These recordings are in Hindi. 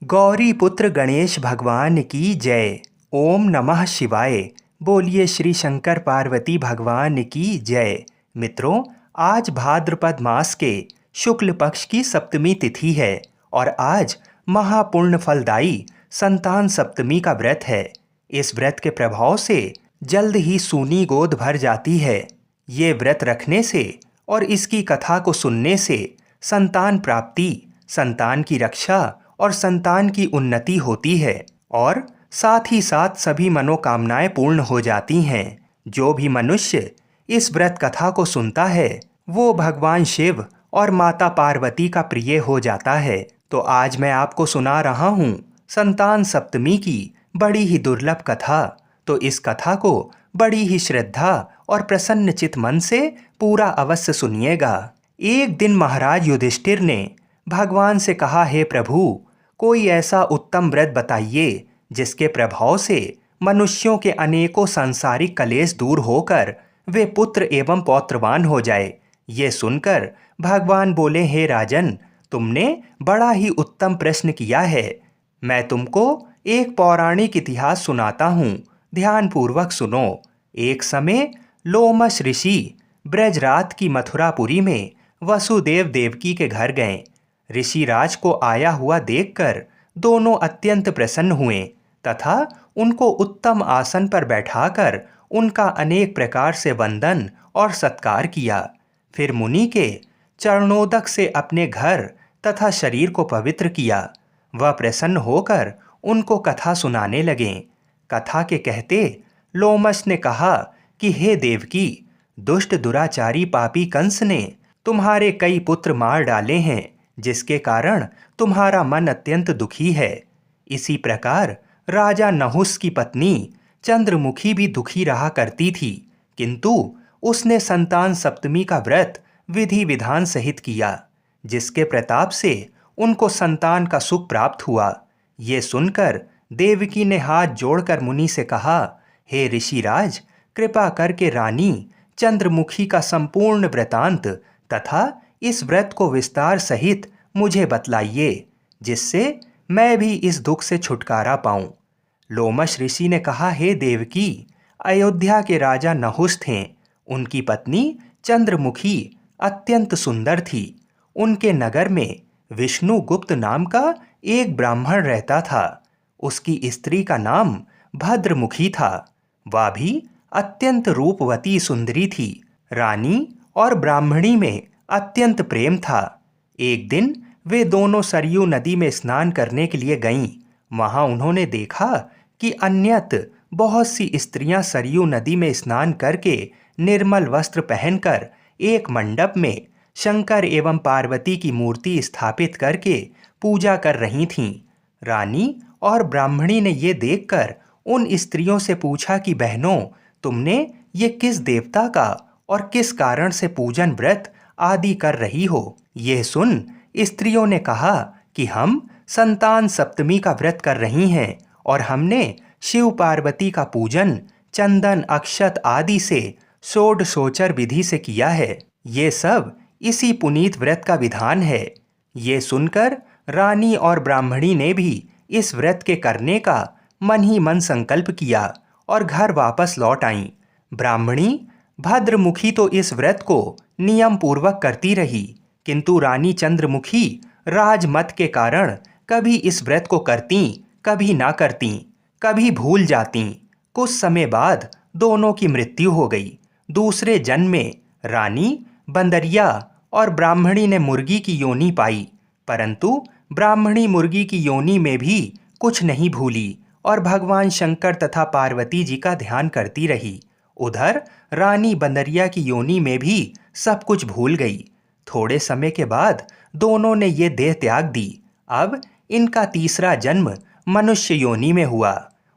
गौरी पुत्र गणेश भगवान की जय। ओम नमः शिवाय। बोलिए श्री शंकर पार्वती भगवान की जय। मित्रों, आज भाद्रपद मास के शुक्ल पक्ष की सप्तमी तिथि है और आज महापुण्य फलदायी संतान सप्तमी का व्रत है। इस व्रत के प्रभाव से जल्द ही सूनी गोद भर जाती है। ये व्रत रखने से और इसकी कथा को सुनने से संतान प्राप्ति, संतान की रक्षा और संतान की उन्नति होती है और साथ ही साथ सभी मनोकामनाएं पूर्ण हो जाती हैं। जो भी मनुष्य इस व्रत कथा को सुनता है वो भगवान शिव और माता पार्वती का प्रिय हो जाता है। तो आज मैं आपको सुना रहा हूँ संतान सप्तमी की बड़ी ही दुर्लभ कथा। तो इस कथा को बड़ी ही श्रद्धा और प्रसन्न चित मन से पूरा अवश्य सुनिएगा। एक दिन महाराज युधिष्ठिर ने भगवान से कहा, हे प्रभु, कोई ऐसा उत्तम व्रत बताइए जिसके प्रभाव से मनुष्यों के अनेकों सांसारिक कलेश दूर होकर वे पुत्र एवं पौत्रवान हो जाए। ये सुनकर भगवान बोले, हे राजन, तुमने बड़ा ही उत्तम प्रश्न किया है। मैं तुमको एक पौराणिक इतिहास सुनाता हूँ, ध्यानपूर्वक सुनो। एक समय लोमश ऋषि ब्रजरात की मथुरापुरी में वसुदेव देवकी के घर गए। ऋषिराज को आया हुआ देखकर दोनों अत्यंत प्रसन्न हुए तथा उनको उत्तम आसन पर बैठाकर उनका अनेक प्रकार से वंदन और सत्कार किया। फिर मुनि के चरणोदक से अपने घर तथा शरीर को पवित्र किया। वह प्रसन्न होकर उनको कथा सुनाने लगे। कथा के कहते लोमश ने कहा कि हे देवकी, दुष्ट दुराचारी पापी कंस ने तुम्हारे कई पुत्र मार डाले हैं, जिसके कारण तुम्हारा मन अत्यंत दुखी है। इसी प्रकार राजा नहुस की पत्नी चंद्रमुखी भी दुखी रहा करती थी, किंतु उसने संतान सप्तमी का व्रत विधि विधान सहित किया, जिसके प्रताप से उनको संतान का सुख प्राप्त हुआ। ये सुनकर देवकी ने हाथ जोड़कर मुनि से कहा, हे ऋषिराज, कृपा करके रानी चंद्रमुखी का संपूर्ण वृतांत तथा इस व्रत को विस्तार सहित मुझे बतलाइए, जिससे मैं भी इस दुख से छुटकारा पाऊं। लोमश ऋषि ने कहा, हे देवकी, अयोध्या के राजा नहुस थे। उनकी पत्नी चंद्रमुखी अत्यंत सुंदर थी। उनके नगर में विष्णुगुप्त नाम का एक ब्राह्मण रहता था। उसकी स्त्री का नाम भद्रमुखी था। वह भी अत्यंत रूपवती सुंदरी थी। रानी और ब्राह्मणी में अत्यंत प्रेम था। एक दिन वे दोनों सरयू नदी में स्नान करने के लिए गईं। वहां उन्होंने देखा कि अन्यत्र बहुत सी स्त्रियां सरयू नदी में स्नान करके निर्मल वस्त्र पहनकर एक मंडप में शंकर एवं पार्वती की मूर्ति स्थापित करके पूजा कर रही थीं। रानी और ब्राह्मणी ने ये देखकर उन स्त्रियों से पूछा कि बहनों, तुमने ये किस देवता का और किस कारण से पूजन व्रत आदि कर रही हो? यह सुन स्त्रियों ने कहा कि हम संतान सप्तमी का व्रत कर रही हैं और हमने शिव पार्वती का पूजन चंदन अक्षत आदि से षोडशोपचार विधि से किया है। ये सब इसी पुनीत व्रत का विधान है। ये सुनकर रानी और ब्राह्मणी ने भी इस व्रत के करने का मन ही मन संकल्प किया और घर वापस लौट आईं। ब्राह्मणी भद्रमुखी तो इस व्रत को नियम पूर्वक करती रही, किंतु रानी चंद्रमुखी राजमत के कारण कभी इस व्रत को करती, कभी ना करती, कभी भूल जाती। कुछ समय बाद दोनों की मृत्यु हो गई। दूसरे जन्म में रानी बंदरिया और ब्राह्मणी ने मुर्गी की योनि पाई, परंतु ब्राह्मणी मुर्गी की योनि में भी कुछ नहीं भूली और भगवान शंकर तथा पार्वती जी का ध्यान करती रही। उधर रानी बंदरिया की योनि में भी सब कुछ भूल गई। थोड़े समय के बाद दोनों ने ये देह त्याग दी। अब इनका तीसरा जन्म मनुष्य योनि में हुआ।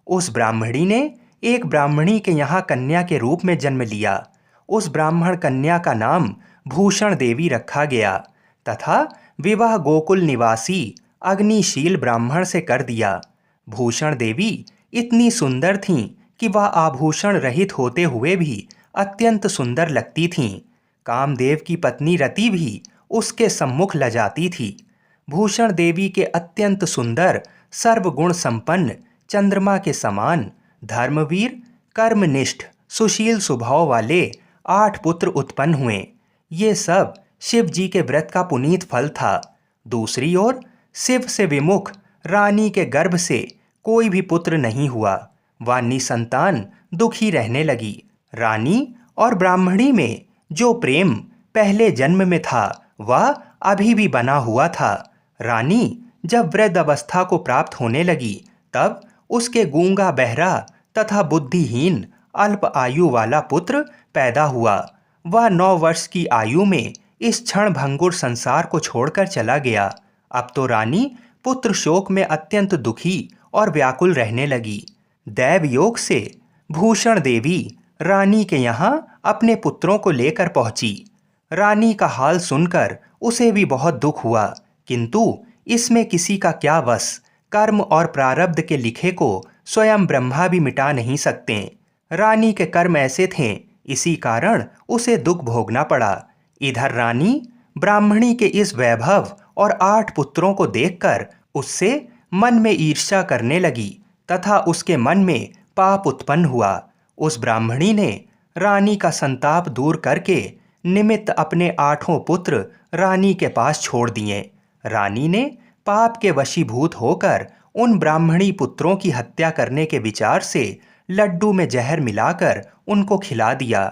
उस ब्राह्मणी ने एक ब्राह्मणी के यहाँ कन्या के रूप में जन्म लिया। उस ब्राह्मण कन्या का नाम भूषण देवी रखा गया तथा विवाह गोकुल निवासी अग्निशील ब्राह्मण से कर दिया। भूषण देवी इतनी सुंदर थीं कि वह आभूषण रहित होते हुए भी अत्यंत सुंदर लगती थीं। कामदेव की पत्नी रति भी उसके सम्मुख लजाती थी। भूषण देवी के अत्यंत सुंदर सर्वगुण संपन्न चंद्रमा के समान धर्मवीर, कर्मनिष्ठ, सुशील स्वभाव वाले 8 पुत्र उत्पन्न हुए। ये सब शिव जी के व्रत का पुनीत फल था। दूसरी ओर शिव से विमुख रानी के गर्भ से कोई भी पुत्र नहीं हुआ। वह निसंतान दुखी रहने लगी। रानी और ब्राह्मणी में जो प्रेम पहले जन्म में था वह अभी भी बना हुआ था। रानी जब वृद्ध अवस्था को प्राप्त होने लगी तब उसके गूंगा, बहरा तथा बुद्धिहीन अल्प आयु वाला पुत्र पैदा हुआ। वह 9 वर्ष की आयु में इस क्षण भंगुर संसार को छोड़कर चला गया। अब तो रानी पुत्र शोक में अत्यंत दुखी और व्याकुल रहने लगी। दैव योग से भूषण देवी रानी के यहाँ अपने पुत्रों को लेकर पहुंची। रानी का हाल सुनकर उसे भी बहुत दुख हुआ, किंतु इसमें किसी का क्या वश। कर्म और प्रारब्ध के लिखे को स्वयं ब्रह्मा भी मिटा नहीं सकते। रानी के कर्म ऐसे थे, इसी कारण उसे दुख भोगना पड़ा। इधर रानी ब्राह्मणी के इस वैभव और 8 पुत्रों को देखकर उससे मन में ईर्ष्या करने लगी तथा उसके मन में पाप उत्पन्न हुआ। उस ब्राह्मणी ने रानी का संताप दूर करके निमित्त अपने 8 पुत्र रानी के पास छोड़ दिए। रानी ने पाप के वशीभूत होकर उन ब्राह्मणी पुत्रों की हत्या करने के विचार से लड्डू में जहर मिलाकर उनको खिला दिया,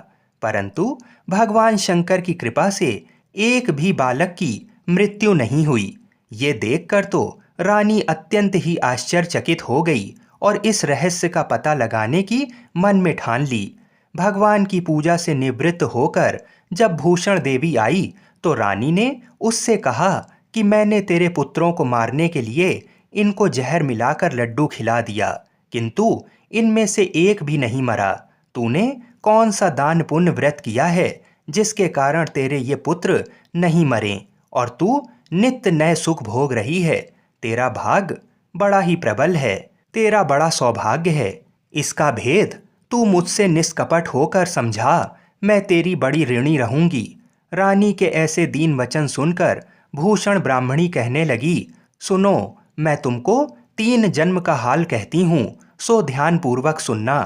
परंतु भगवान शंकर की कृपा से एक भी बालक की मृत्यु नहीं हुई। ये देखकर तो रानी अत्यंत ही आश्चर्यचकित हो गई और इस रहस्य का पता लगाने की मन में ठान ली। भगवान की पूजा से निवृत्त होकर जब भूषण देवी आई तो रानी ने उससे कहा कि मैंने तेरे पुत्रों को मारने के लिए इनको जहर मिलाकर लड्डू खिला दिया, किंतु इनमें से एक भी नहीं मरा। तूने कौन सा दान पुण्य व्रत किया है जिसके कारण तेरे ये पुत्र नहीं मरे और तू नित्य नए सुख भोग रही है? तेरा भाग बड़ा ही प्रबल है, तेरा बड़ा सौभाग्य है। इसका भेद तू मुझसे निष्कपट होकर समझा, मैं तेरी बड़ी ऋणी रहूंगी। रानी के ऐसे दीन वचन सुनकर भूषण ब्राह्मणी कहने लगी, सुनो, मैं तुमको 3 जन्म का हाल कहती हूँ, सो ध्यानपूर्वक सुनना।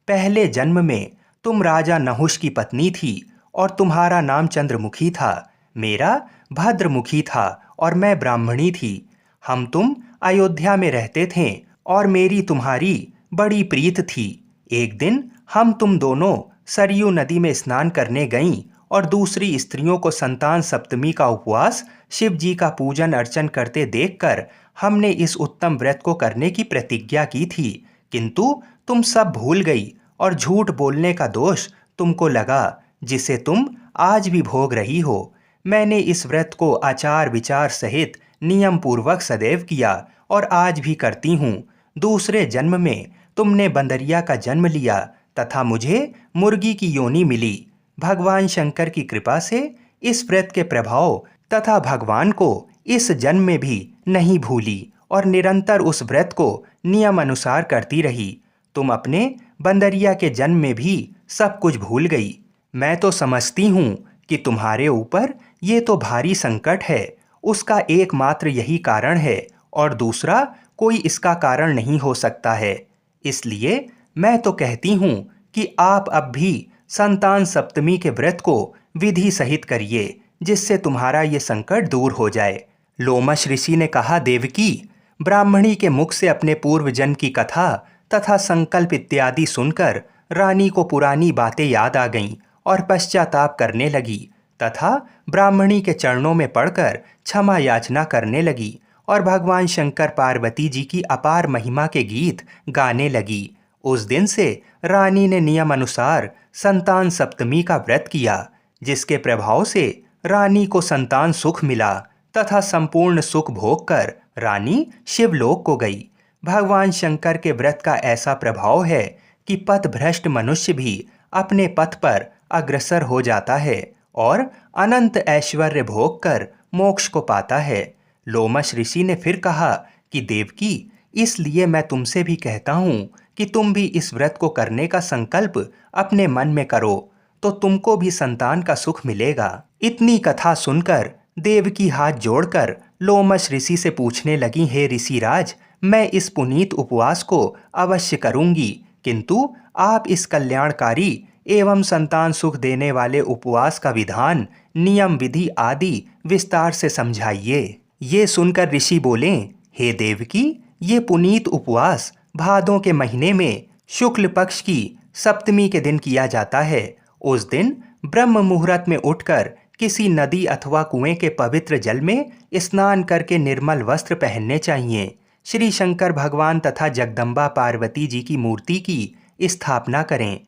पहले जन्म में तुम राजा नहुष की पत्नी थी और तुम्हारा नाम चंद्रमुखी था। मेरा भद्रमुखी था और मैं ब्राह्मणी थी। हम तुम अयोध्या में रहते थे और मेरी तुम्हारी बड़ी प्रीत थी। एक दिन हम तुम दोनों सरयू नदी में स्नान करने गईं और दूसरी स्त्रियों को संतान सप्तमी का उपवास, शिव जी का पूजन अर्चन करते देखकर हमने इस उत्तम व्रत को करने की प्रतिज्ञा की थी, किंतु तुम सब भूल गई और झूठ बोलने का दोष तुमको लगा, जिसे तुम आज भी भोग रही हो। मैंने इस व्रत को आचार विचार सहित नियम पूर्वक सदैव किया और आज भी करती हूँ। दूसरे जन्म में तुमने बंदरिया का जन्म लिया तथा मुझे मुर्गी की योनि मिली। भगवान शंकर की कृपा से इस व्रत के प्रभाव तथा भगवान को इस जन्म में भी नहीं भूली और निरंतर उस व्रत को नियम अनुसार करती रही। तुम अपने बंदरिया के जन्म में भी सब कुछ भूल गई। मैं तो समझती हूँ कि तुम्हारे ऊपर ये तो भारी संकट है, उसका एकमात्र यही कारण है और दूसरा कोई इसका कारण नहीं हो सकता है। इसलिए मैं तो कहती हूँ कि आप अब भी संतान सप्तमी के व्रत को विधि सहित करिए, जिससे तुम्हारा ये संकट दूर हो जाए। लोमश ऋषि ने कहा, देवकी, ब्राह्मणी के मुख से अपने पूर्व जन्म की कथा तथा संकल्प इत्यादि सुनकर रानी को पुरानी बातें याद आ गईं और पश्चाताप करने लगी तथा ब्राह्मणी के चरणों में पड़कर क्षमा याचना करने लगी और भगवान शंकर पार्वती जी की अपार महिमा के गीत गाने लगी। उस दिन से रानी ने नियम अनुसार संतान सप्तमी का व्रत किया, जिसके प्रभाव से रानी को संतान सुख मिला तथा संपूर्ण सुख भोग कर रानी शिवलोक को गई। भगवान शंकर के व्रत का ऐसा प्रभाव है कि पथभ्रष्ट मनुष्य भी अपने पथ पर अग्रसर हो जाता है और अनंत ऐश्वर्य भोग कर मोक्ष को पाता है। लोमश ऋषि ने फिर कहा कि देवकी, इसलिए मैं तुमसे भी कहता हूँ कि तुम भी इस व्रत को करने का संकल्प अपने मन में करो, तो तुमको भी संतान का सुख मिलेगा। इतनी कथा सुनकर देवकी हाथ जोड़कर लोमश ऋषि से पूछने लगी, हे ऋषिराज, मैं इस पुनीत उपवास को अवश्य करूंगी, किंतु आप इस कल्याणकारी एवं संतान सुख देने वाले उपवास का विधान, नियम, विधि आदि विस्तार से समझाइए। ये सुनकर ऋषि बोले, हे देवकी, ये पुनीत उपवास भादों के महीने में शुक्ल पक्ष की सप्तमी के दिन किया जाता है। उस दिन ब्रह्म मुहूर्त में उठकर किसी नदी अथवा कुएं के पवित्र जल में स्नान करके निर्मल वस्त्र पहनने चाहिए। श्री शंकर भगवान तथा जगदम्बा पार्वती जी की मूर्ति की स्थापना करें।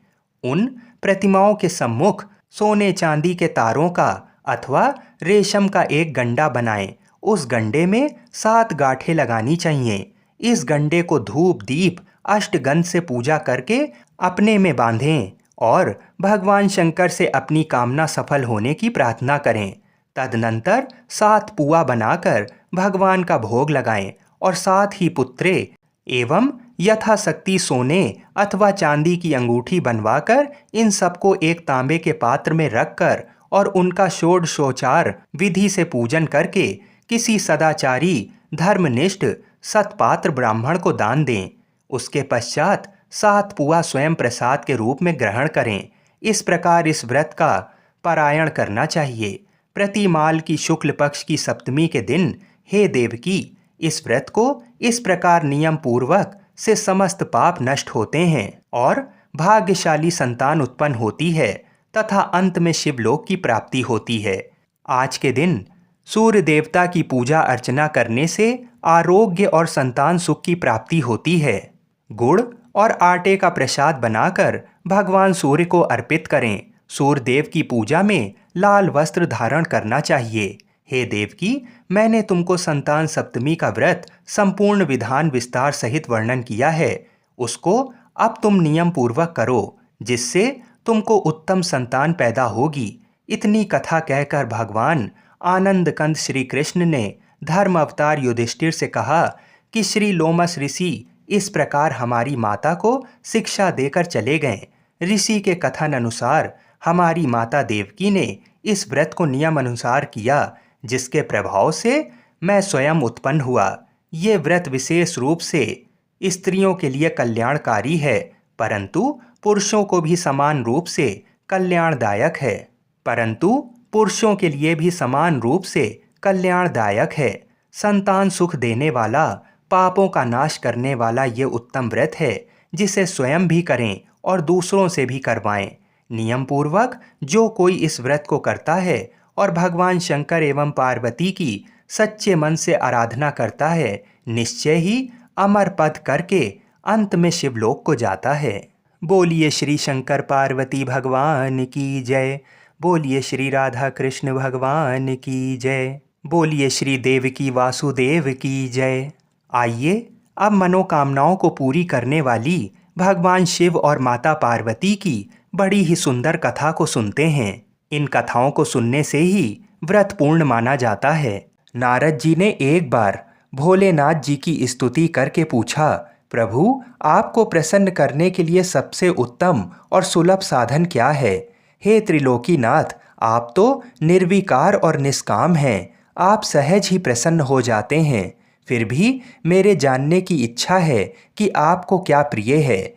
उन प्रतिमाओं के सम्मुख सोने चांदी के तारों का अथवा रेशम का एक गंडा बनाएं। उस गंडे में 7 गांठें लगानी चाहिए। इस गंडे को धूप, दीप, अष्टगंध से पूजा करके अपने में बांधें और भगवान शंकर से अपनी कामना सफल होने की प्रार्थना करें। तदनंतर 7 पुआ बनाकर भगवान का भोग लगाएं और 7 ही पुत्रे एवं यथाशक्ति सोने अथवा चांदी की अंगूठी बनवाकर इन सबको एक तांबे के पात्र में रखकर और उनका षोडशोपचार विधि से पूजन करके किसी सदाचारी, धर्मनिष्ठ, सत्पात्र ब्राह्मण को दान दें। उसके पश्चात 7 पुआ स्वयं प्रसाद के रूप में ग्रहण करें। इस प्रकार इस व्रत का पारायण करना चाहिए। प्रति माल की शुक्ल पक्ष की सप्तमी के दिन, हे देवकी, इस व्रत को इस प्रकार नियम पूर्वक से समस्त पाप नष्ट होते हैं और भाग्यशाली संतान उत्पन्न होती है तथा अंत में शिवलोक की प्राप्ति होती है। आज के दिन सूर्य देवता की पूजा अर्चना करने से आरोग्य और संतान सुख की प्राप्ति होती है। गुड़ और आटे का प्रसाद बनाकर भगवान सूर्य को अर्पित करें। सूर्य देव की पूजा में लाल वस्त्र धारण करना चाहिए। हे देवकी, मैंने तुमको संतान सप्तमी का व्रत संपूर्ण विधान विस्तार सहित वर्णन किया है। उसको अब तुम नियम पूर्वक करो, जिससे तुमको उत्तम संतान पैदा होगी। इतनी कथा कहकर भगवान आनंद कंद श्री कृष्ण ने धर्म अवतार युधिष्ठिर से कहा कि श्री लोमस ऋषि इस प्रकार हमारी माता को शिक्षा देकर चले गए। ऋषि के कथन अनुसार हमारी माता देवकी ने इस व्रत को नियम अनुसार किया, जिसके प्रभाव से मैं स्वयं उत्पन्न हुआ। ये व्रत विशेष रूप से स्त्रियों के लिए कल्याणकारी है, परंतु पुरुषों को भी समान रूप से कल्याणदायक है। संतान सुख देने वाला, पापों का नाश करने वाला ये उत्तम व्रत है, जिसे स्वयं भी करें और दूसरों से भी करवाएं। नियम पूर्वक जो कोई इस व्रत को करता है और भगवान शंकर एवं पार्वती की सच्चे मन से आराधना करता है, निश्चय ही अमर पद करके अंत में शिवलोक को जाता है। बोलिए श्री शंकर पार्वती भगवान की जय। बोलिए श्री राधा कृष्ण भगवान की जय। बोलिए श्री देवकी वासुदेव की जय। आइए अब मनोकामनाओं को पूरी करने वाली भगवान शिव और माता पार्वती की बड़ी ही सुंदर कथा को सुनते हैं। इन कथाओं को सुनने से ही व्रत पूर्ण माना जाता है। नारद जी ने एक बार भोलेनाथ जी की स्तुति करके पूछा, प्रभु, आपको प्रसन्न करने के लिए सबसे उत्तम और सुलभ साधन क्या है? हे त्रिलोकीनाथ, आप तो निर्विकार और निष्काम हैं। आप सहज ही प्रसन्न हो जाते हैं। फिर भी मेरे जानने की इच्छा है कि आपको क्या प्रिय है।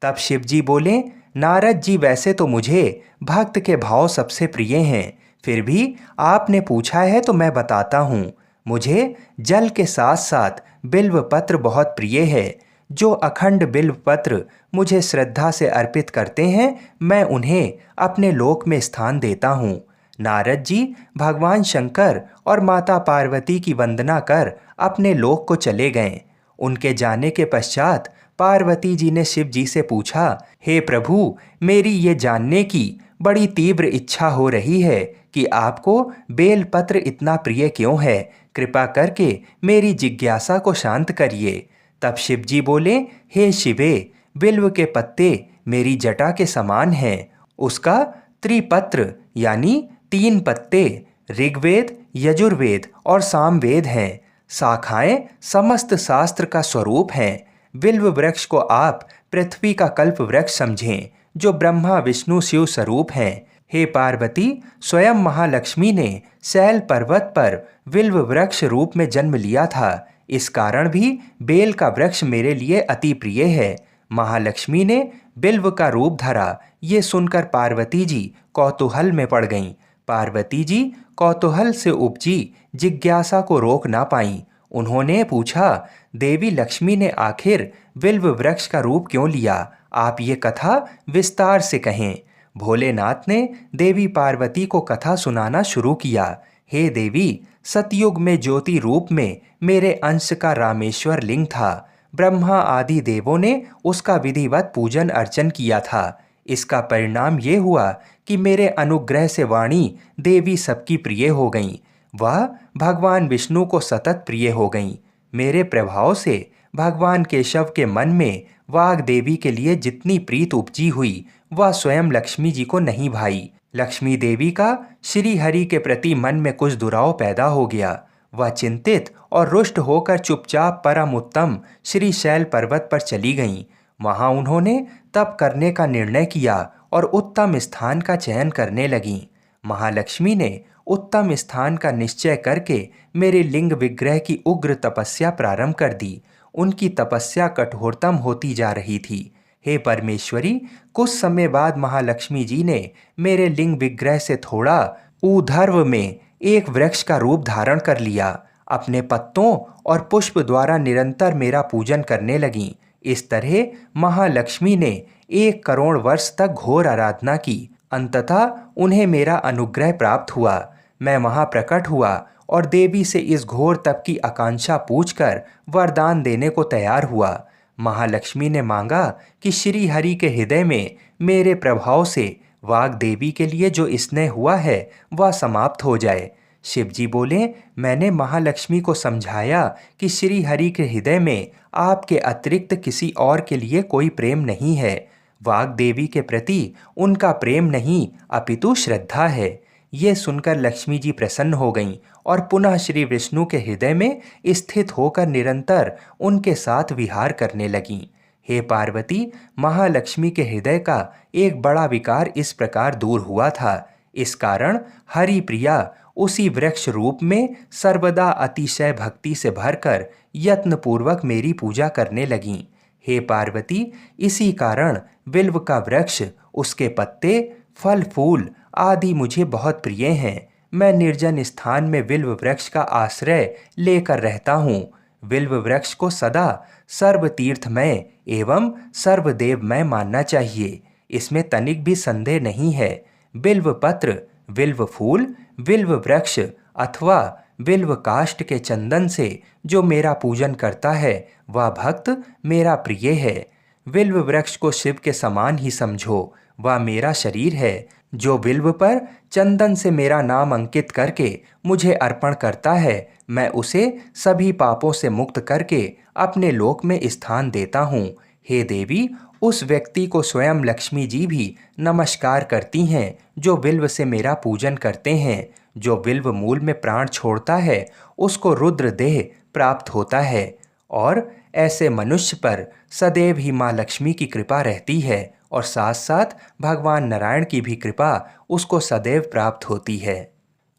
तब शिव जी बोले, नारद जी, वैसे तो मुझे भक्त के भाव सबसे प्रिय हैं, फिर भी आपने पूछा है तो मैं बताता हूँ। मुझे जल के साथ साथ बिल्व पत्र बहुत प्रिय है। जो अखंड बिल्व पत्र मुझे श्रद्धा से अर्पित करते हैं, मैं उन्हें अपने लोक में स्थान देता हूँ। नारद जी भगवान शंकर और माता पार्वती की वंदना कर अपने लोक को चले गए। उनके जाने के पश्चात पार्वती जी ने शिव जी से पूछा, हे प्रभु, मेरी ये जानने की बड़ी तीव्र इच्छा हो रही है कि आपको बेलपत्र इतना प्रिय क्यों है। कृपा करके मेरी जिज्ञासा को शांत करिए। तब शिव जी बोले, हे शिवे, बिल्व के पत्ते मेरी जटा के समान हैं। उसका त्रिपत्र यानी 3 पत्ते ऋग्वेद, यजुर्वेद और सामवेद हैं। शाखाएं समस्त शास्त्र का स्वरूप हैं। बिल्व वृक्ष को आप पृथ्वी का कल्प वृक्ष समझें, जो ब्रह्मा विष्णु शिव स्वरूप हैं। हे पार्वती, स्वयं महालक्ष्मी ने शैल पर्वत पर बिल्व वृक्ष रूप में जन्म लिया था। इस कारण भी बेल का वृक्ष मेरे लिए अति प्रिय है। महालक्ष्मी ने बिल्व का रूप धरा। ये सुनकर पार्वती जी कौतूहल में पड़ गईं। पार्वती जी कौतूहल से उपजी जिज्ञासा को रोक ना पाईं। उन्होंने पूछा, देवी लक्ष्मी ने आखिर बिल्व वृक्ष का रूप क्यों लिया? आप ये कथा विस्तार से कहें। भोलेनाथ ने देवी पार्वती को कथा सुनाना शुरू किया। हे देवी, सतयुग में ज्योति रूप में मेरे अंश का रामेश्वर लिंग था। ब्रह्मा आदि देवों ने उसका विधिवत पूजन अर्चन किया था। इसका परिणाम ये हुआ कि मेरे अनुग्रह से वाणी देवी सबकी प्रिय हो गईं। वह भगवान विष्णु को सतत प्रिय हो गईं। मेरे प्रभाव से भगवान केशव के मन में वाग देवी के लिए जितनी प्रीत उपजी हुई, वह स्वयं लक्ष्मी जी को नहीं भाई। लक्ष्मी देवी का श्री हरि के प्रति मन में कुछ दुराव पैदा हो गया। वह चिंतित और रुष्ट होकर चुपचाप परम उत्तम श्री शैल पर्वत पर चली गईं। वहां उन्होंने तप करने का निर्णय किया और उत्तम स्थान का चयन करने लगीं। महालक्ष्मी ने उत्तम स्थान का निश्चय करके मेरे लिंग विग्रह की उग्र तपस्या प्रारंभ कर दी। उनकी तपस्या कठोरतम होती जा रही थी। हे परमेश्वरी, कुछ समय बाद महालक्ष्मी जी ने मेरे लिंग विग्रह से थोड़ा ऊर्ध्व में एक वृक्ष का रूप धारण कर लिया। अपने पत्तों और पुष्प द्वारा निरंतर मेरा पूजन करने लगीं। इस तरह महालक्ष्मी ने 1 करोड़ वर्ष तक घोर आराधना की। अंततः उन्हें मेरा अनुग्रह प्राप्त हुआ। मैं वहां प्रकट हुआ और देवी से इस घोर तप की आकांक्षा पूछकर वरदान देने को तैयार हुआ। महालक्ष्मी ने मांगा कि श्री हरि के हृदय में मेरे प्रभाव से वाग देवी के लिए जो स्नेह हुआ है वह समाप्त हो जाए। शिवजी बोले, मैंने महालक्ष्मी को समझाया कि श्री हरि के हृदय में आपके अतिरिक्त किसी और के लिए कोई प्रेम नहीं है। वाग देवी के प्रति उनका प्रेम नहीं अपितु श्रद्धा है। ये सुनकर लक्ष्मी जी प्रसन्न हो गईं और पुनः श्री विष्णु के हृदय में स्थित होकर निरंतर उनके साथ विहार करने लगीं। हे पार्वती, महालक्ष्मी के हृदय का एक बड़ा विकार इस प्रकार दूर हुआ था। इस कारण हरि प्रिया उसी वृक्ष रूप में सर्वदा अतिशय भक्ति से भरकर यत्नपूर्वक मेरी पूजा करने लगीं। हे पार्वती, इसी कारण बिल्व का वृक्ष, उसके पत्ते, फल फूल आदि मुझे बहुत प्रिय हैं। मैं निर्जन स्थान में बिल्व वृक्ष का आश्रय लेकर रहता हूँ। बिल्व वृक्ष को सदा सर्वतीर्थमय एवं सर्वदेवमय मानना चाहिए। इसमें तनिक भी संदेह नहीं है। बिल्व पत्र, बिल्व फूल, बिल्व वृक्ष अथवा बिल्व काष्ठ के चंदन से जो मेरा पूजन करता है वह भक्त मेरा प्रिय है। बिल्व वृक्ष को शिव के समान ही समझो। वह मेरा शरीर है। जो बिल्व पर चंदन से मेरा नाम अंकित करके मुझे अर्पण करता है, मैं उसे सभी पापों से मुक्त करके अपने लोक में स्थान देता हूँ। हे देवी, उस व्यक्ति को स्वयं लक्ष्मी जी भी नमस्कार करती हैं जो बिल्व से मेरा पूजन करते हैं। जो बिल्व मूल में प्राण छोड़ता है उसको रुद्र देह प्राप्त होता है और ऐसे मनुष्य पर सदैव ही माँ लक्ष्मी की कृपा रहती है और साथ साथ भगवान नारायण की भी कृपा उसको सदैव प्राप्त होती है।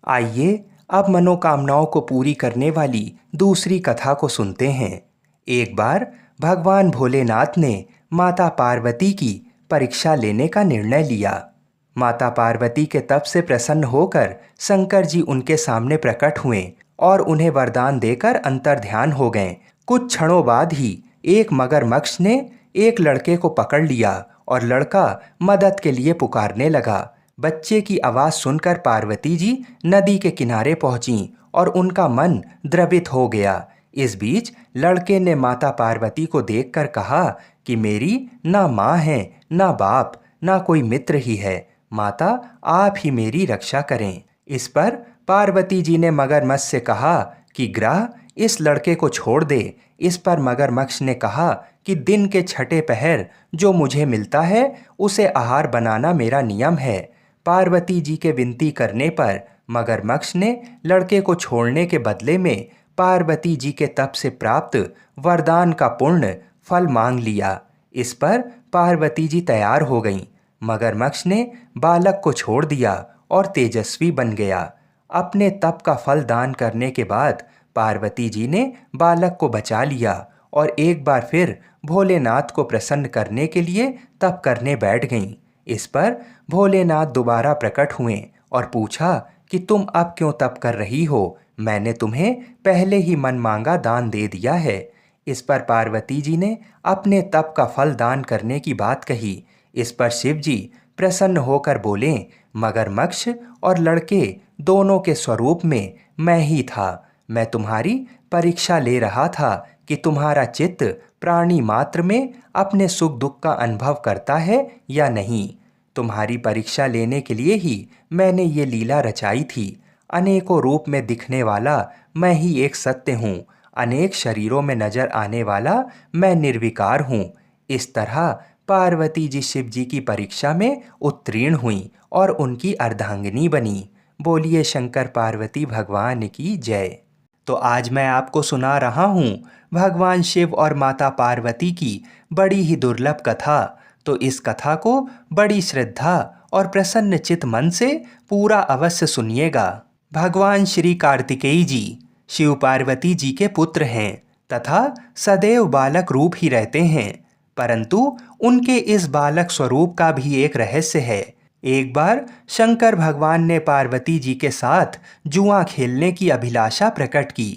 आइए अब मनोकामनाओं को पूरी करने वाली दूसरी कथा को सुनते हैं। एक बार भगवान भोलेनाथ ने माता पार्वती की परीक्षा लेने का निर्णय लिया। माता पार्वती के तप से प्रसन्न होकर शंकर जी उनके सामने प्रकट हुए और उन्हें वरदान देकर अंतर्ध्यान हो गए। कुछ क्षणों बाद ही एक मगरमच्छ ने एक लड़के को पकड़ लिया और लड़का मदद के लिए पुकारने लगा। बच्चे की आवाज़ सुनकर पार्वती जी नदी के किनारे पहुंचीं और उनका मन द्रवित हो गया। इस बीच लड़के ने माता पार्वती को देखकर कहा कि मेरी ना माँ है, ना बाप, ना कोई मित्र ही है। माता, आप ही मेरी रक्षा करें। इस पर पार्वती जी ने मगरमच्छ से कहा कि ग्रह, इस लड़के को छोड़ दे। इस पर मगरमच्छ ने कहा कि दिन के छठे पहर जो मुझे मिलता है उसे आहार बनाना मेरा नियम है। पार्वती जी के विनती करने पर मगरमच्छ ने लड़के को छोड़ने के बदले में पार्वती जी के तप से प्राप्त वरदान का पूर्ण फल मांग लिया। इस पर पार्वती जी तैयार हो गईं। मगरमच्छ ने बालक को छोड़ दिया और तेजस्वी बन गया। अपने तप का फल दान करने के बाद पार्वती जी ने बालक को बचा लिया और एक बार फिर भोलेनाथ को प्रसन्न करने के लिए तप करने बैठ गईं। इस पर भोलेनाथ दोबारा प्रकट हुए और पूछा कि तुम अब क्यों तप कर रही हो? मैंने तुम्हें पहले ही मन मांगा दान दे दिया है। इस पर पार्वती जी ने अपने तप का फल दान करने की बात कही। इस पर शिव जी प्रसन्न होकर बोले, मगरमच्छ और लड़के दोनों के स्वरूप में मैं ही था। मैं तुम्हारी परीक्षा ले रहा था कि तुम्हारा चित्त प्राणी मात्र में अपने सुख दुख का अनुभव करता है या नहीं। तुम्हारी परीक्षा लेने के लिए ही मैंने ये लीला रचाई थी। अनेकों रूप में दिखने वाला मैं ही एक सत्य हूँ। अनेक शरीरों में नजर आने वाला मैं निर्विकार हूँ। इस तरह पार्वती जी शिव जी की परीक्षा में उत्तीर्ण हुई और उनकी अर्धांगिनी बनी। बोलिए शंकर पार्वती भगवान की जय। तो आज मैं आपको सुना रहा हूँ भगवान शिव और माता पार्वती की बड़ी ही दुर्लभ कथा। तो इस कथा को बड़ी श्रद्धा और प्रसन्न चित मन से पूरा अवश्य सुनिएगा। भगवान श्री कार्तिकेय जी शिव पार्वती जी के पुत्र हैं तथा सदैव बालक रूप ही रहते हैं, परंतु उनके इस बालक स्वरूप का भी एक रहस्य है। एक बार शंकर भगवान ने पार्वती जी के साथ जुआ खेलने की अभिलाषा प्रकट की।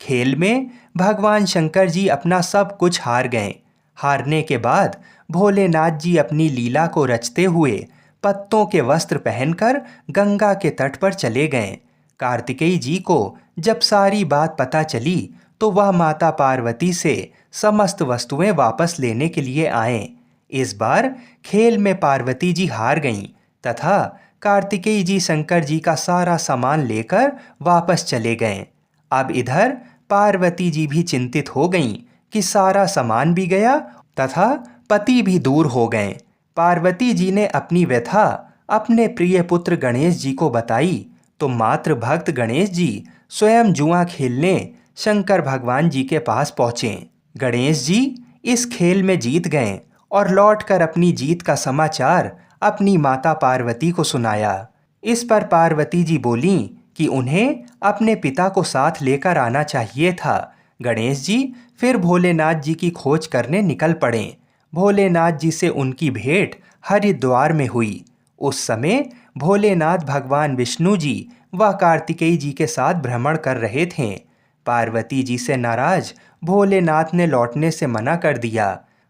खेल में भगवान शंकर जी अपना सब कुछ हार गए। हारने के बाद भोलेनाथ जी अपनी लीला को रचते हुए पत्तों के वस्त्र पहनकर गंगा के तट पर चले गए। कार्तिकेय जी को जब सारी बात पता चली तो वह माता पार्वती से समस्त वस्तुएं वापस लेने के लिए आए। इस बार खेल में पार्वती जी हार गईं तथा कार्तिकेय जी शंकर जी का सारा सामान लेकर वापस चले गए। अब इधर पार्वती जी भी चिंतित हो गईं कि सारा सामान भी गया तथा पति भी दूर हो गए। पार्वती जी ने अपनी व्यथा अपने प्रिय पुत्र गणेश जी को बताई तो मात्र भक्त गणेश जी स्वयं जुआ खेलने शंकर भगवान जी के पास पहुँचे। गणेश जी इस खेल में जीत गए और लौटकर अपनी जीत का समाचार अपनी माता पार्वती को सुनाया। इस पर पार्वती जी बोलीं कि उन्हें अपने पिता को साथ लेकर आना चाहिए था। गणेश जी फिर भोलेनाथ जी की खोज करने निकल पड़े। भोलेनाथ जी से उनकी भेंट हरिद्वार में हुई। उस समय भोलेनाथ भगवान विष्णु जी व कार्तिकेय जी के साथ भ्रमण कर रहे थे। पार्वती जी से नाराज भोलेनाथ ने लौटने से मना कर दिया।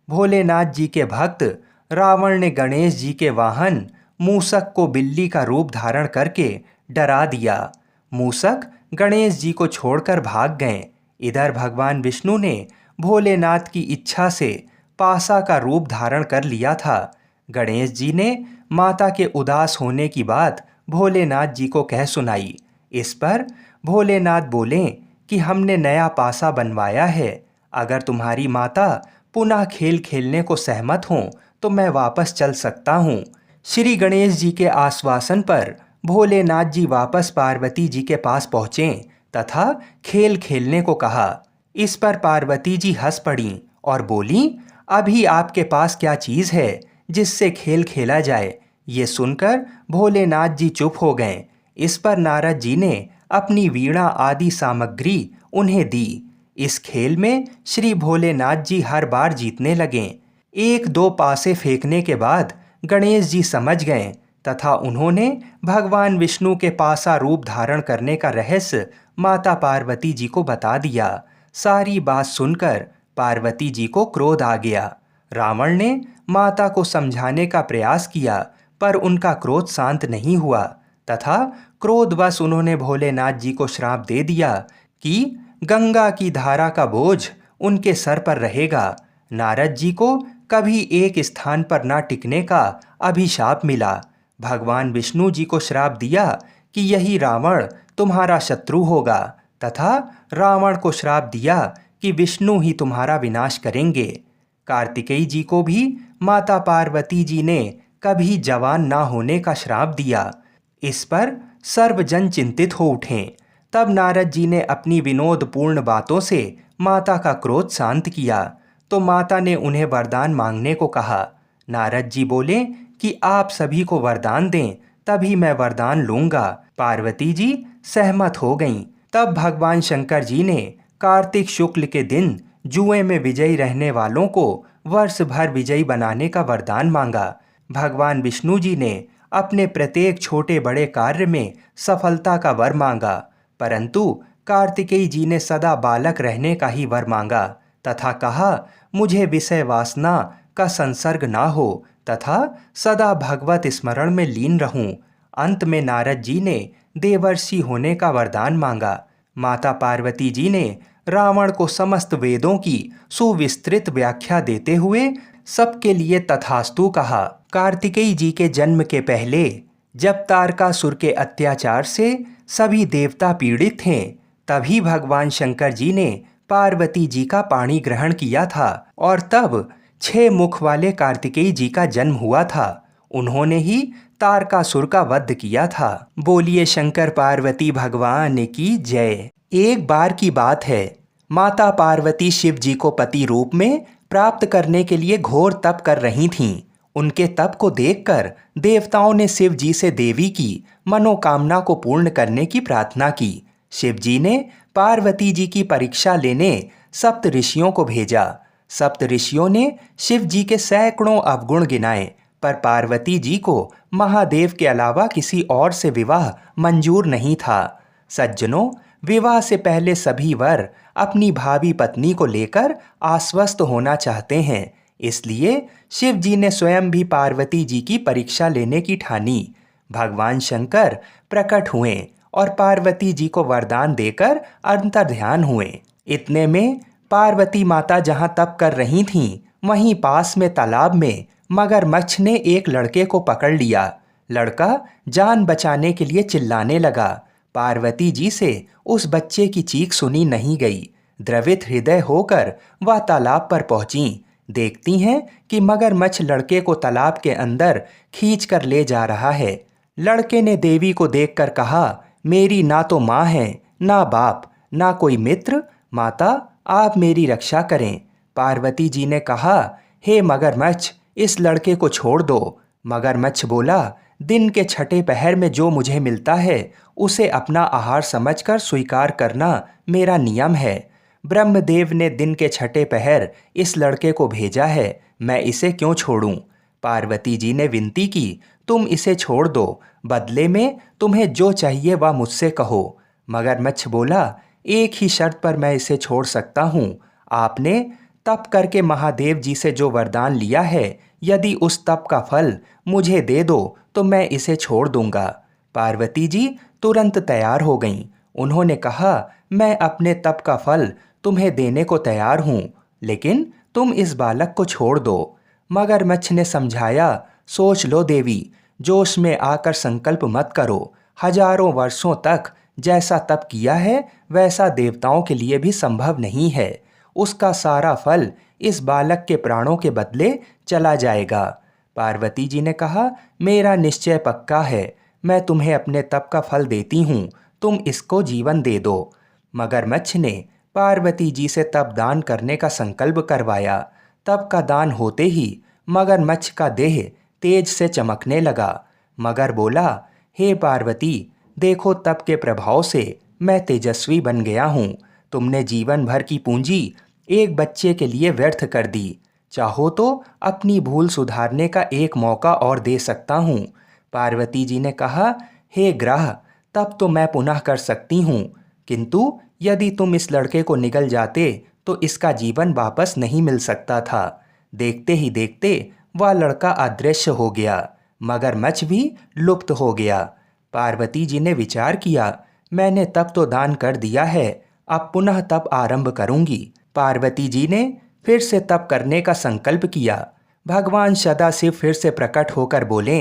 भोलेनाथ जी के भक्त रावण ने गणेश जी के वाहन मूसक को बिल्ली का रूप धारण करके डरा दिया। मूसक गणेश जी को छोड़कर भाग गए। इधर भगवान विष्णु ने भोलेनाथ की इच्छा से पासा का रूप धारण कर लिया था। गणेश जी ने माता के उदास होने की बात भोलेनाथ जी को कह सुनाई। इस पर भोलेनाथ बोले कि हमने नया पासा बनवाया है। अगर तुम्हारी माता पुनः खेल खेलने को सहमत हों तो मैं वापस चल सकता हूँ। श्री गणेश जी के आश्वासन पर भोलेनाथ जी वापस पार्वती जी के पास पहुँचे तथा खेल खेलने को कहा। इस पर पार्वती जी हंस पड़ीं और बोलीं, अभी आपके पास क्या चीज़ है जिससे खेल खेला जाए? ये सुनकर भोलेनाथ जी चुप हो गए। इस पर नारद जी ने अपनी वीणा आदि सामग्री उन्हें दी। इस खेल में श्री भोलेनाथ जी हर बार जीतने लगे। एक दो पासे फेंकने के बाद गणेश जी समझ गए तथा उन्होंने भगवान विष्णु के पासा रूप धारण करने का रहस्य माता पार्वती जी को बता दिया। सारी बात सुनकर पार्वती जी को क्रोध आ गया। रावण ने माता को समझाने का प्रयास किया पर उनका क्रोध शांत नहीं हुआ तथा क्रोधवश उन्होंने भोलेनाथ जी को श्राप दे दिया कि गंगा की धारा का बोझ उनके सर पर रहेगा। नारद जी को कभी एक स्थान पर ना टिकने का अभिशाप मिला। भगवान विष्णु जी को श्राप दिया कि यही रावण तुम्हारा शत्रु होगा तथा रावण को श्राप दिया कि विष्णु ही तुम्हारा विनाश करेंगे। कार्तिकेय जी को भी माता पार्वती जी ने कभी जवान ना होने का श्राप दिया। इस पर सर्वजन चिंतित हो उठे। तब नारद जी ने अपनी विनोदपूर्ण बातों से माता का क्रोध शांत किया तो माता ने उन्हें वरदान मांगने को कहा। नारद जी बोले कि आप सभी को वरदान दें तभी मैं वरदान लूंगा। पार्वती जी सहमत हो गईं तब भगवान शंकर जी ने कार्तिक शुक्ल के दिन जुए में विजयी रहने वालों को वर्ष भर विजयी बनाने का वरदान मांगा। भगवान विष्णु जी ने अपने प्रत्येक छोटे बड़े कार्य में सफलता का वर मांगा, परंतु कार्तिकेय जी ने सदा बालक रहने का ही वर मांगा तथा कहा, मुझे विषय वासना का संसर्ग ना हो तथा सदा भगवत स्मरण में लीन रहूं। अंत में नारद जी ने देवर्षि होने का वरदान मांगा। माता पार्वती जी ने रावण को समस्त वेदों की सुविस्तृत व्याख्या देते हुए सबके लिए तथास्तु कहा। कार्तिकेय जी के जन्म के पहले जब तारकासुर के अत्याचार से सभी देवता पीड़ित थे, तभी भगवान शंकर जी ने पार्वती जी का पाणी ग्रहण किया था और तब 6 मुख वाले कार्तिकेय जी का जन्म हुआ था। उन्होंने ही तारकासुर का वध किया था। बोलिए शंकर पार्वती भगवान की जय। एक बार की बात है, माता पार्वती शिव जी को पति रूप में प्राप्त करने के लिए घोर तप कर रही थीं। उनके तप को देखकर देवताओं ने शिव जी से देवी की मनोकामना को पूर्ण करने की प्रार्थना की। शिव जी ने पार्वती जी की परीक्षा लेने सप्त ऋषियों को भेजा। सप्त ऋषियों ने शिव जी के सैकड़ों अवगुण गिनाए, पर पार्वती जी को महादेव के अलावा किसी और से विवाह मंजूर नहीं था। सज्जनों, विवाह से पहले सभी वर अपनी भावी पत्नी को लेकर आश्वस्त होना चाहते हैं, इसलिए शिव जी ने स्वयं भी पार्वती जी की परीक्षा लेने की ठानी। भगवान शंकर प्रकट हुए और पार्वती जी को वरदान देकर अंतर्ध्यान हुए। इतने में पार्वती माता जहां तप कर रही थीं, वहीं पास में तालाब में मगरमच्छ ने एक लड़के को पकड़ लिया। लड़का जान बचाने के लिए चिल्लाने लगा। पार्वती जी से उस बच्चे की चीख सुनी नहीं गई। द्रवित हृदय होकर वह तालाब पर पहुंची। देखती हैं कि मगरमच्छ लड़के को तालाब के अंदर खींच कर ले जा रहा है। लड़के ने देवी को देखकर कहा, मेरी ना तो माँ है, ना बाप, ना कोई मित्र। माता, आप मेरी रक्षा करें। पार्वती जी ने कहा, हे मगरमच्छ, इस लड़के को छोड़ दो। मगरमच्छ बोला, दिन के छठे पहर में जो मुझे मिलता है उसे अपना आहार समझकर स्वीकार करना मेरा नियम है। ब्रह्मदेव ने दिन के छठे पहर इस लड़के को भेजा है, मैं इसे क्यों छोड़ूं? पार्वती जी ने विनती की, तुम इसे छोड़ दो, बदले में तुम्हें जो चाहिए वह मुझसे कहो। मगरमच्छ बोला, एक ही शर्त पर मैं इसे छोड़ सकता हूँ। आपने तप करके महादेव जी से जो वरदान लिया है, यदि उस तप का फल मुझे दे दो तो मैं इसे छोड़ दूंगा। पार्वती जी तुरंत तैयार हो गईं। उन्होंने कहा, मैं अपने तप का फल तुम्हें देने को तैयार हूँ, लेकिन तुम इस बालक को छोड़ दो। मगरमच्छ ने समझाया, सोच लो देवी, जोश में आकर संकल्प मत करो। हजारों वर्षों तक जैसा तप किया है वैसा देवताओं के लिए भी संभव नहीं है। उसका सारा फल इस बालक के प्राणों के बदले चला जाएगा। पार्वती जी ने कहा, मेरा निश्चय पक्का है, मैं तुम्हें अपने तप का फल देती हूँ, तुम इसको जीवन दे दो। मगरमच्छ ने पार्वती जी से तप दान करने का संकल्प करवाया। तप का दान होते ही मगरमच्छ का देह तेज से चमकने लगा। मगर बोला, हे पार्वती, देखो तप के प्रभाव से मैं तेजस्वी बन गया हूँ। तुमने जीवन भर की पूंजी एक बच्चे के लिए व्यर्थ कर दी। चाहो तो अपनी भूल सुधारने का एक मौका और दे सकता हूँ। पार्वती जी ने कहा, हे ग्रह, तब तो मैं पुनः कर सकती हूँ, किंतु यदि तुम इस लड़के को निगल जाते तो इसका जीवन वापस नहीं मिल सकता था। देखते ही देखते वह लड़का अदृश्य हो गया। मगरमच्छ भी लुप्त हो गया। पार्वती जी ने विचार किया, मैंने तप तो दान कर दिया है, अब पुनः तप आरंभ करूंगी। पार्वती जी ने फिर से तप करने का संकल्प किया। भगवान सदाशिव फिर से प्रकट होकर बोले,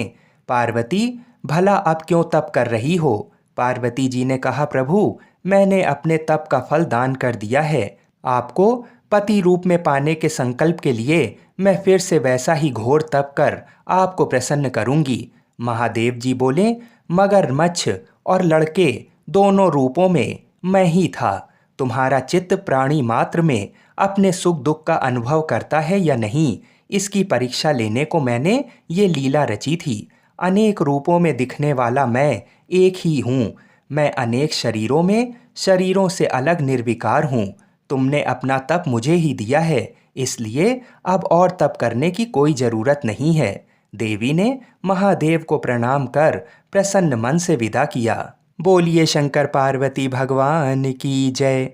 पार्वती, भला अब क्यों तप कर रही हो? पार्वती जी ने कहा, प्रभु, मैंने अपने तप का फल दान कर दिया है। आपको पति रूप में पाने के संकल्प के लिए मैं फिर से वैसा ही घोर तप कर आपको प्रसन्न करूंगी। महादेव जी बोले, मगरमच्छ और लड़के दोनों रूपों में मैं ही था। तुम्हारा चित्त प्राणी मात्र में अपने सुख दुख का अनुभव करता है या नहीं, इसकी परीक्षा लेने को मैंने ये लीला रची थी। अनेक रूपों में दिखने वाला मैं एक ही हूँ। मैं अनेक शरीरों में शरीरों से अलग निर्विकार हूँ। तुमने अपना तप मुझे ही दिया है, इसलिए अब और तप करने की कोई जरूरत नहीं है। देवी ने महादेव को प्रणाम कर प्रसन्न मन से विदा किया। बोलिए शंकर पार्वती भगवान की जय।